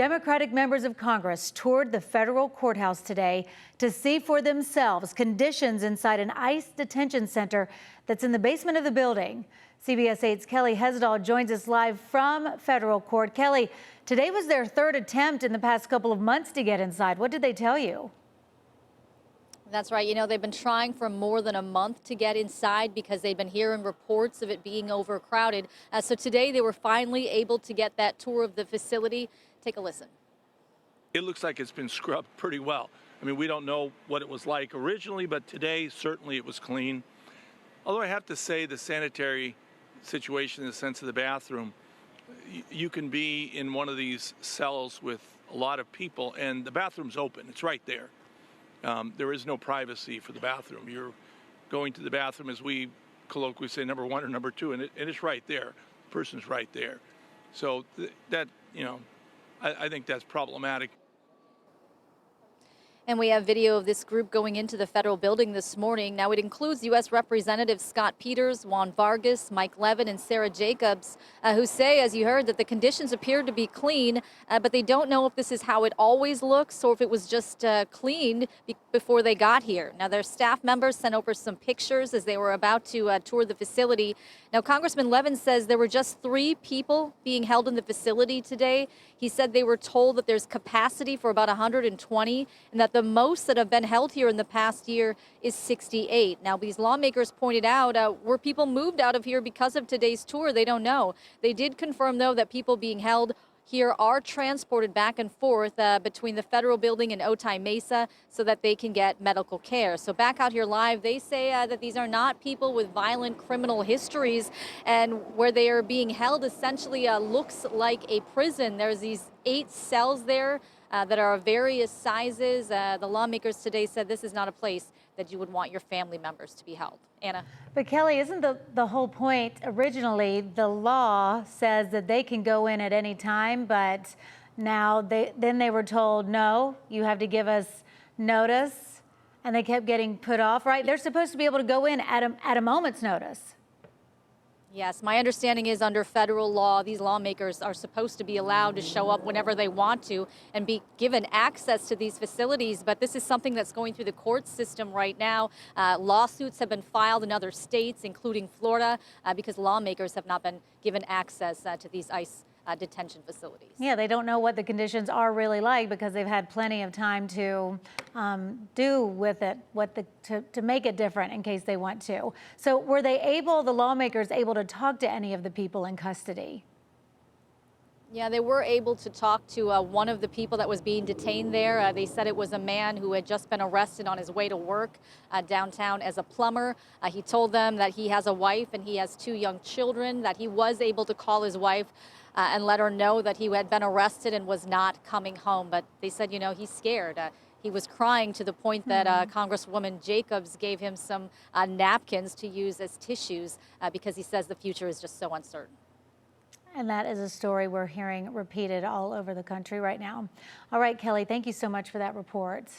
Democratic members of Congress toured the federal courthouse today to see for themselves conditions inside an ICE detention center that's in the basement of the building. CBS 8's Kelly Hesdahl joins us live from federal court. Kelly, today was their third attempt in the past couple of months to get inside. What did they tell you? That's right. You know, they've been trying for more than a month to get inside because they've been hearing reports of it being overcrowded. So today they were finally able to get that tour of the facility. Take a listen. It looks like it's been scrubbed pretty well. I mean, we don't know what it was like originally, but today certainly it was clean. Although I have to say the sanitary situation in the sense of the bathroom, you can be in one of these cells with a lot of people and the bathroom's open. It's right there. There is no privacy for the bathroom. You're going to the bathroom, as we colloquially say, number one or number two, and it's right there. The person's right there. So that, you know, I think that's problematic. And we have video of this group going into the federal building this morning. Now, it includes U.S. Representatives Scott Peters, Juan Vargas, Mike Levin, and Sarah Jacobs, who say, as you heard, that the conditions appear to be clean, but they don't know if this is how it always looks or if it was just cleaned before they got here. Now, their staff members sent over some pictures as they were about to tour the facility. Now, Congressman Levin says there were just 3 people being held in the facility today. He said they were told that there's capacity for about 120 and that the most that have been held here in the past year is 68. Now, these lawmakers pointed out, were people moved out of here because of today's tour? They don't know. They did confirm, though, that people being held here are transported back and forth between the federal building and Otay Mesa so that they can get medical care. So back out here live, they say that these are not people with violent criminal histories, and where they are being held essentially looks like a prison. There's these 8 cells there that are of various sizes. The lawmakers today said this is not a place that you would want your family members to be held. Anna? But Kelly, isn't the whole point originally the law says that they can go in at any time, but now they were told, no, you have to give us notice, and they kept getting put off, right? They're supposed to be able to go in at a moment's notice. Yes, my understanding is under federal law, these lawmakers are supposed to be allowed to show up whenever they want to and be given access to these facilities. But this is something that's going through the court system right now. Lawsuits have been filed in other states, including Florida, because lawmakers have not been given access to these ICE detention facilities. Yeah, they don't know what the conditions are really like because they've had plenty of time to do with it, to make it different in case they want to. So were the lawmakers able to talk to any of the people in custody? Yeah, they were able to talk to one of the people that was being detained there. They said it was a man who had just been arrested on his way to work downtown as a plumber. He told them that he has a wife and he has 2 young children, that he was able to call his wife and let her know that he had been arrested and was not coming home. But they said, you know, he's scared. He was crying to the point that Congresswoman Jacobs gave him some napkins to use as tissues because he says the future is just so uncertain. And that is a story we're hearing repeated all over the country right now. All right, Kelly, thank you so much for that report.